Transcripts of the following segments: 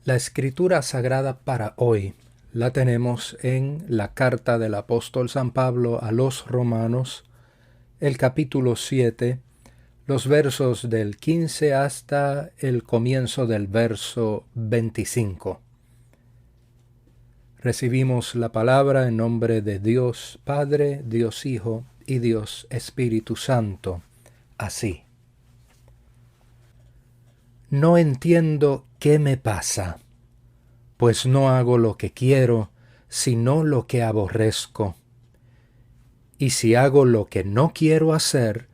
La escritura sagrada para hoy la tenemos en la carta del apóstol San Pablo a los Romanos, el capítulo 7, los versos del 15 hasta el comienzo del verso 25. Recibimos la palabra en nombre de Dios Padre, Dios Hijo y Dios Espíritu Santo. Así. No entiendo qué me pasa, pues no hago lo que quiero, sino lo que aborrezco. Y si hago lo que no quiero hacer,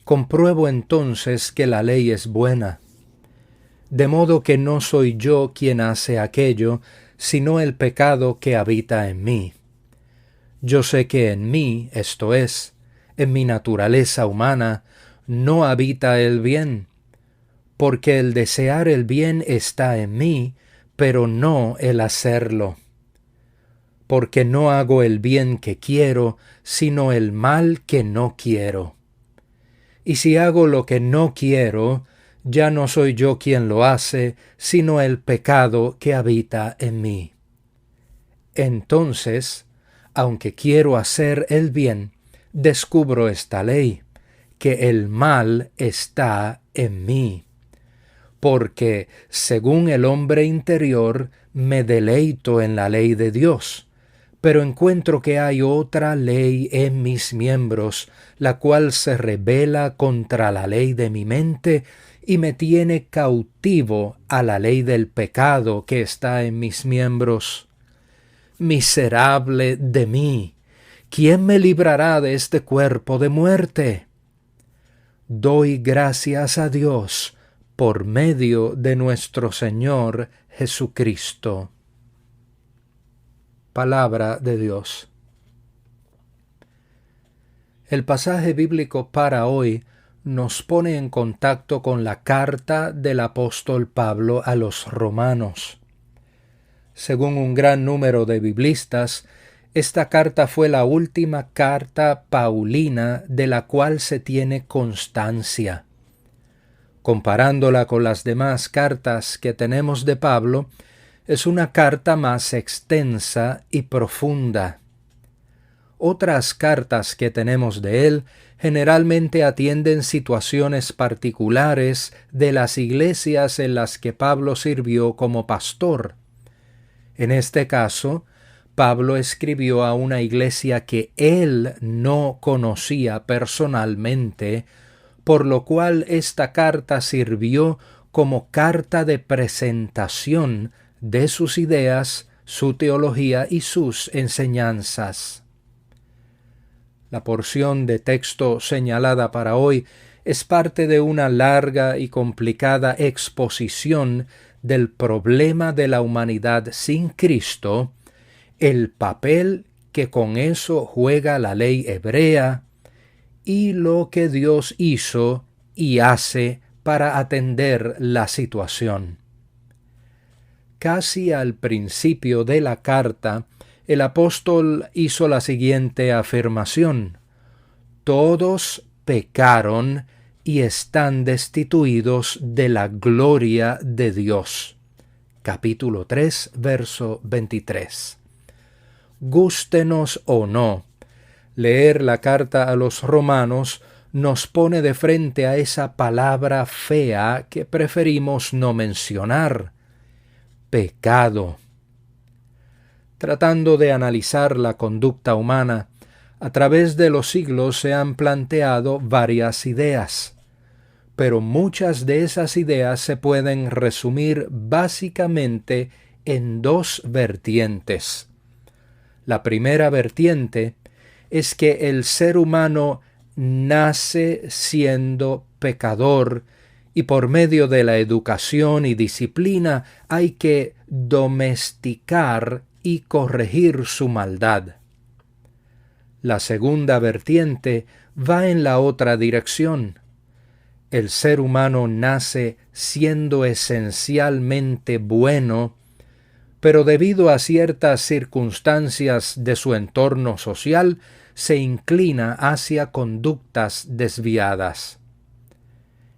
compruebo entonces que la ley es buena. De modo que no soy yo quien hace aquello, sino el pecado que habita en mí. Yo sé que en mí, esto es, en mi naturaleza humana, no habita el bien, porque el desear el bien está en mí, pero no el hacerlo. Porque no hago el bien que quiero, sino el mal que no quiero. Y si hago lo que no quiero, ya no soy yo quien lo hace, sino el pecado que habita en mí. Entonces, aunque quiero hacer el bien, descubro esta ley, que el mal está en mí. Porque, según el hombre interior, me deleito en la ley de Dios, pero encuentro que hay otra ley en mis miembros, la cual se rebela contra la ley de mi mente y me tiene cautivo a la ley del pecado que está en mis miembros. Miserable de mí, ¿quién me librará de este cuerpo de muerte? Doy gracias a Dios por medio de nuestro Señor Jesucristo. Palabra de Dios. El pasaje bíblico para hoy nos pone en contacto con la carta del apóstol Pablo a los romanos. Según un gran número de biblistas, esta carta fue la última carta paulina de la cual se tiene constancia. Comparándola con las demás cartas que tenemos de Pablo, es una carta más extensa y profunda. Otras cartas que tenemos de él generalmente atienden situaciones particulares de las iglesias en las que Pablo sirvió como pastor. En este caso, Pablo escribió a una iglesia que él no conocía personalmente, por lo cual esta carta sirvió como carta de presentación de sus ideas, su teología y sus enseñanzas. La porción de texto señalada para hoy es parte de una larga y complicada exposición del problema de la humanidad sin Cristo, el papel que con eso juega la ley hebrea y lo que Dios hizo y hace para atender la situación. Casi al principio de la carta, el apóstol hizo la siguiente afirmación: todos pecaron y están destituidos de la gloria de Dios. Capítulo 3, verso 23. Gústenos o no, leer la carta a los romanos nos pone de frente a esa palabra fea que preferimos no mencionar: pecado. Tratando de analizar la conducta humana, a través de los siglos se han planteado varias ideas, pero muchas de esas ideas se pueden resumir básicamente en dos vertientes. La primera vertiente es que el ser humano nace siendo pecador y por medio de la educación y disciplina hay que domesticar y corregir su maldad. La segunda vertiente va en la otra dirección. El ser humano nace siendo esencialmente bueno, pero debido a ciertas circunstancias de su entorno social, se inclina hacia conductas desviadas.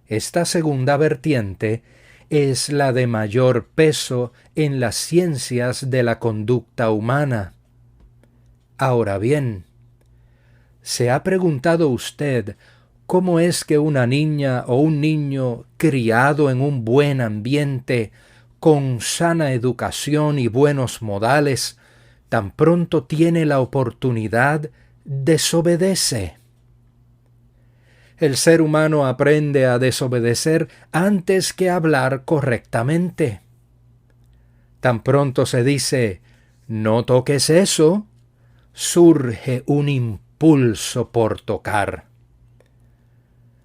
Esta segunda vertiente es la de mayor peso en las ciencias de la conducta humana. Ahora bien, ¿se ha preguntado usted cómo es que una niña o un niño criado en un buen ambiente, con sana educación y buenos modales, tan pronto tiene la oportunidad, desobedece? El ser humano aprende a desobedecer antes que hablar correctamente. Tan pronto se dice, no toques eso, surge un impulso por tocar.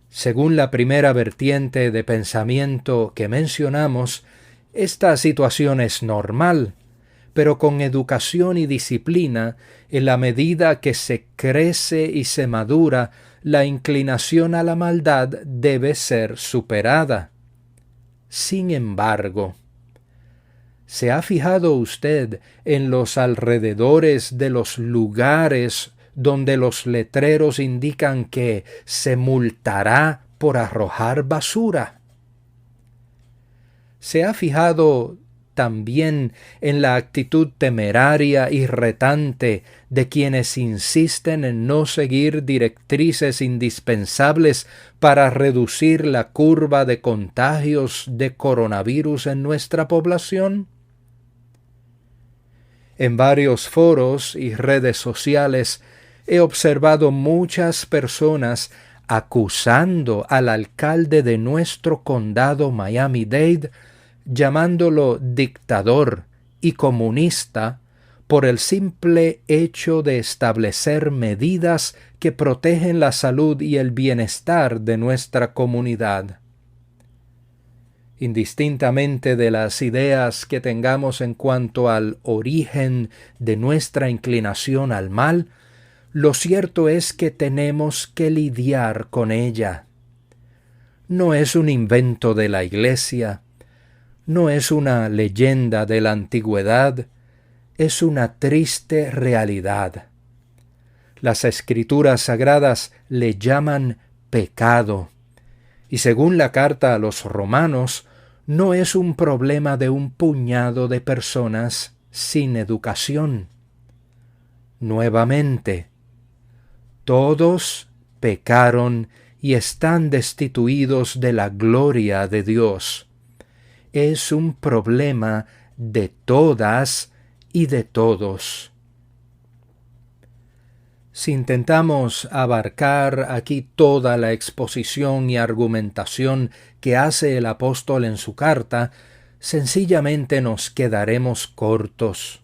Según la primera vertiente de pensamiento que mencionamos, esta situación es normal, pero con educación y disciplina, en la medida que se crece y se madura, la inclinación a la maldad debe ser superada. Sin embargo, ¿se ha fijado usted en los alrededores de los lugares donde los letreros indican que se multará por arrojar basura? ¿Se ha fijado también en la actitud temeraria y retante de quienes insisten en no seguir directrices indispensables para reducir la curva de contagios de coronavirus en nuestra población? En varios foros y redes sociales he observado muchas personas acusando al alcalde de nuestro condado Miami-Dade, llamándolo dictador y comunista por el simple hecho de establecer medidas que protegen la salud y el bienestar de nuestra comunidad. Indistintamente de las ideas que tengamos en cuanto al origen de nuestra inclinación al mal, lo cierto es que tenemos que lidiar con ella. No es un invento de la Iglesia, no es una leyenda de la antigüedad, es una triste realidad. Las Escrituras Sagradas le llaman pecado, y según la carta a los Romanos, no es un problema de un puñado de personas sin educación. Nuevamente, todos pecaron y están destituidos de la gloria de Dios. Es un problema de todas y de todos. Si intentamos abarcar aquí toda la exposición y argumentación que hace el apóstol en su carta, sencillamente nos quedaremos cortos.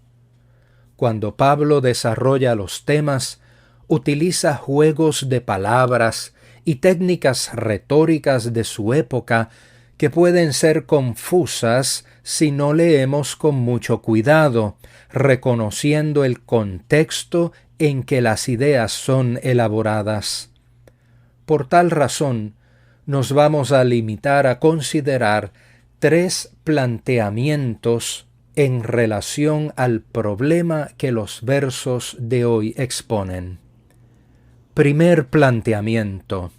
Cuando Pablo desarrolla los temas, utiliza juegos de palabras y técnicas retóricas de su época que pueden ser confusas si no leemos con mucho cuidado, reconociendo el contexto en que las ideas son elaboradas. Por tal razón, nos vamos a limitar a considerar 3 planteamientos en relación al problema que los versos de hoy exponen. Primer planteamiento.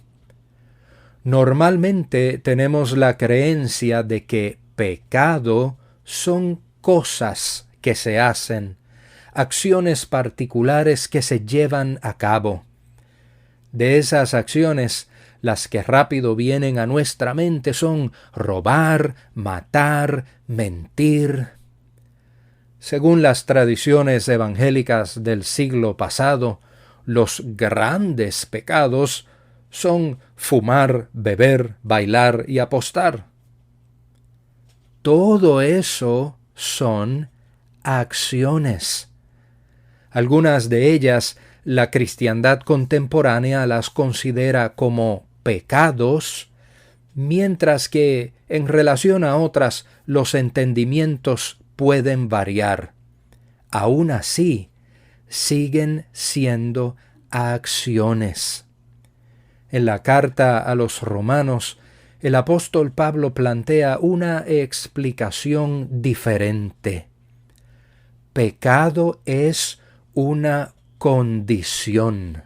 Normalmente tenemos la creencia de que pecado son cosas que se hacen, acciones particulares que se llevan a cabo. De esas acciones, las que rápido vienen a nuestra mente son robar, matar, mentir. Según las tradiciones evangélicas del siglo pasado, los grandes pecados son fumar, beber, bailar y apostar. Todo eso son acciones. Algunas de ellas la cristiandad contemporánea las considera como pecados, mientras que en relación a otras los entendimientos pueden variar. Aún así, siguen siendo acciones. En la carta a los Romanos, el apóstol Pablo plantea una explicación diferente. Pecado es una condición.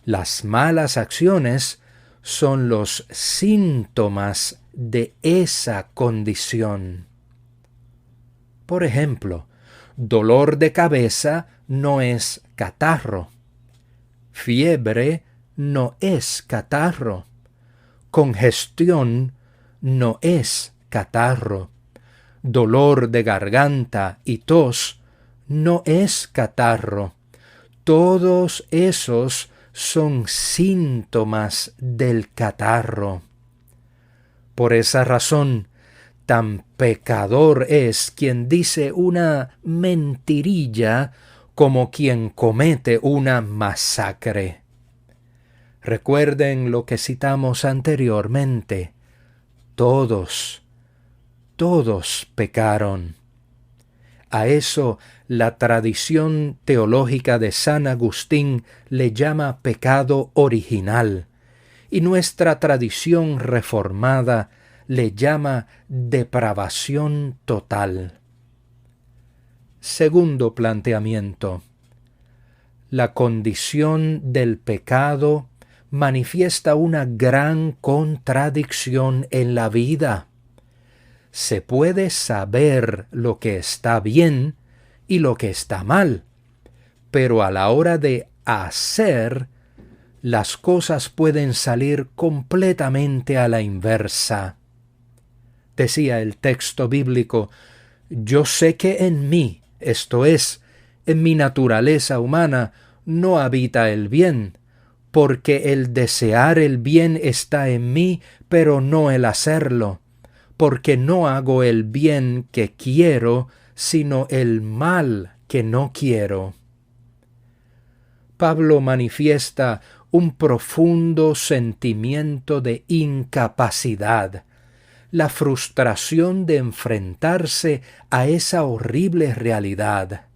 Las malas acciones son los síntomas de esa condición. Por ejemplo, dolor de cabeza no es catarro. Fiebre no es catarro. Congestión no es catarro. Dolor de garganta y tos no es catarro. Todos esos son síntomas del catarro. Por esa razón, tan pecador es quien dice una mentirilla como quien comete una masacre. Recuerden lo que citamos anteriormente. Todos pecaron. A eso la tradición teológica de San Agustín le llama pecado original, y nuestra tradición reformada le llama depravación total. Segundo planteamiento. La condición del pecado manifiesta una gran contradicción en la vida. Se puede saber lo que está bien y lo que está mal, pero a la hora de hacer, las cosas pueden salir completamente a la inversa. Decía el texto bíblico: yo sé que en mí, esto es, en mi naturaleza humana, no habita el bien, porque el desear el bien está en mí, pero no el hacerlo, porque no hago el bien que quiero, sino el mal que no quiero. Pablo manifiesta un profundo sentimiento de incapacidad, la frustración de enfrentarse a esa horrible realidad.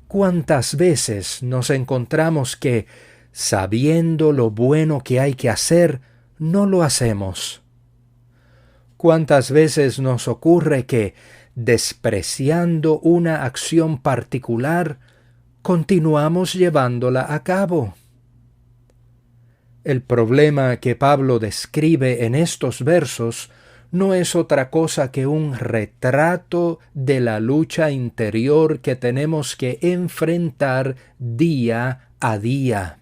¿Cuántas veces nos encontramos que, sabiendo lo bueno que hay que hacer, no lo hacemos? ¿Cuántas veces nos ocurre que, despreciando una acción particular, continuamos llevándola a cabo? El problema que Pablo describe en estos versos no es otra cosa que un retrato de la lucha interior que tenemos que enfrentar día a día.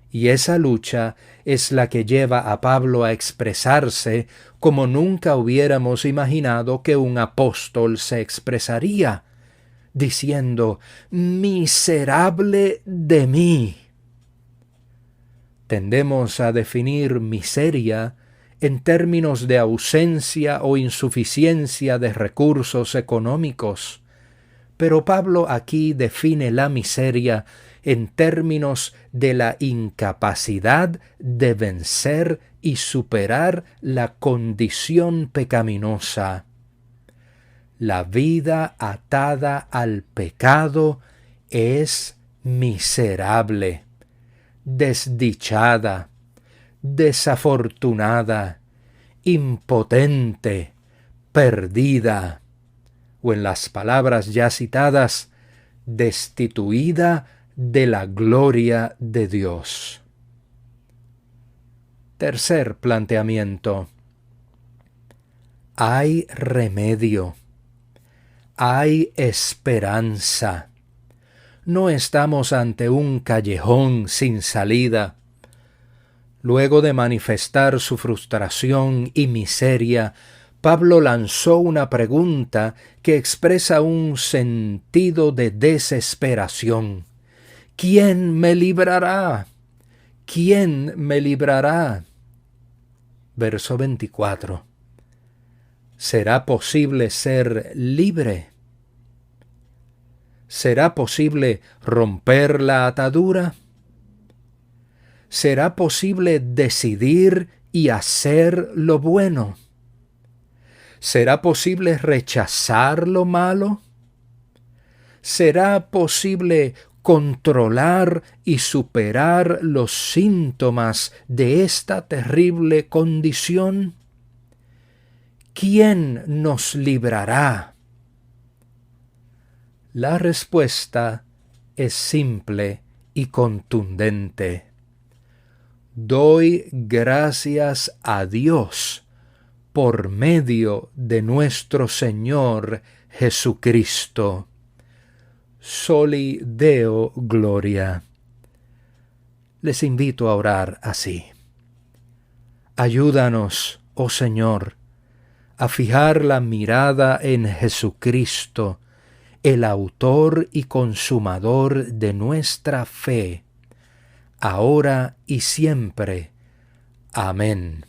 Y esa lucha es la que lleva a Pablo a expresarse como nunca hubiéramos imaginado que un apóstol se expresaría, diciendo: «Miserable de mí». Tendemos a definir miseria en términos de ausencia o insuficiencia de recursos económicos, pero Pablo aquí define la miseria en términos de la incapacidad de vencer y superar la condición pecaminosa. La vida atada al pecado es miserable, desdichada, desafortunada, impotente, perdida, o en las palabras ya citadas, destituida de la gloria de Dios. Tercer planteamiento. Hay remedio. Hay esperanza. No estamos ante un callejón sin salida. Luego de manifestar su frustración y miseria, Pablo lanzó una pregunta que expresa un sentido de desesperación. ¿Quién me librará? ¿Quién me librará? Verso 24. ¿Será posible ser libre? ¿Será posible romper la atadura? ¿Será posible decidir y hacer lo bueno? ¿Será posible rechazar lo malo? ¿Será posible controlar y superar los síntomas de esta terrible condición? ¿Quién nos librará? La respuesta es simple y contundente. doy gracias a Dios por medio de nuestro Señor Jesucristo. Soli Deo Gloria. Les invito a orar así. Ayúdanos, oh Señor, a fijar la mirada en Jesucristo, el autor y consumador de nuestra fe, ahora y siempre. Amén.